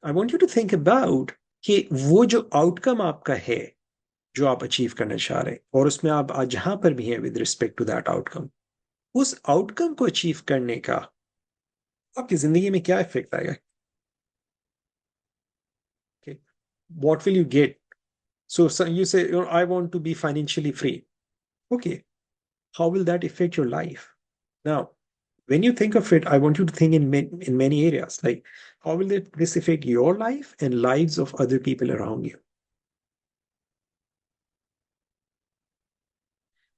I want you to think about कि वो जो आउटकम आपका है, जो आप अचीव करना चाह रहे हैं, और उसमें आप आज जहां पर भी हैं with respect to that outcome, उस आउटकम को अचीव करने का आपकी जिंदगी में क्या इफेक्ट आएगा? What will you get? So you say, I want to be financially free. Okay, how will that affect your life? Now, when you think of it, I want you to think in many areas. Like, how will this affect your life and lives of other people around you?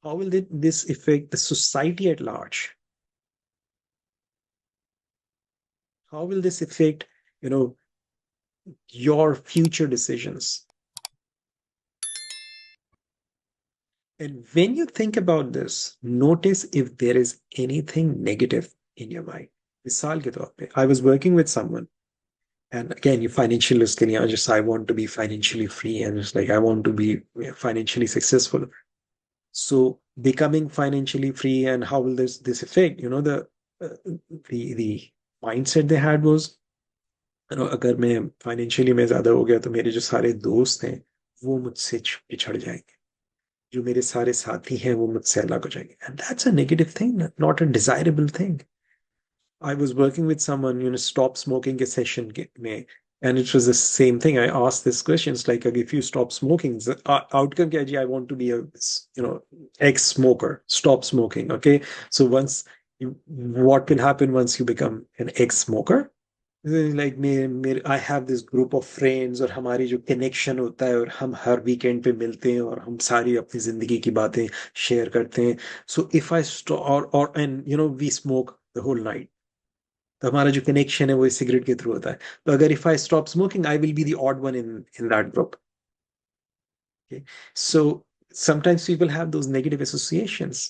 How will this affect the society at large? How will this affect, you know, your future decisions? And when you think about this, notice if there is anything negative in your mind. मिसाल के तौर पे, I was working with someone, and again, you financially उसके लिए just I want to be financially free, and it's like I want to be financially successful. So becoming financially free, and how will this affect? Uh, the mindset they had was, अगर मैं financially में ज्यादा हो गया तो मेरे जो सारे दोस्त हैं वो मुझसे पिछड़ जाएंगे, जो मेरे सारे साथी हैं वो मुझसे अलग हो जाएंगे, and that's a negative thing, not a desirable thing. I was working with someone, stop smoking a session में, and it was the same thing. I asked this questions like, if you stop smoking, the outcome क्या है जी? I want to be a, ex-smoker. Stop smoking. Okay, so what will happen once you become an ex-smoker? Like I have this group of friends, और हमारी जो connection होता है, और हम हर weekend पे मिलते हैं, और हम सारी अपनी जिंदगी की बातें शेयर करते हैं. So if I stop, or and we smoke the whole night, तो हमारा जो कनेक्शन है वो इस सिगरेट के थ्रू होता है. तो अगर if I stop smoking, I will be the odd one in that group. So sometimes people have those negative associations.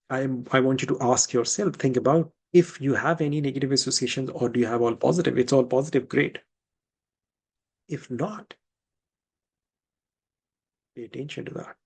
I want you to ask yourself, think about if you have any negative associations, or do you have all positive? It's all positive, great. If not, pay attention to that.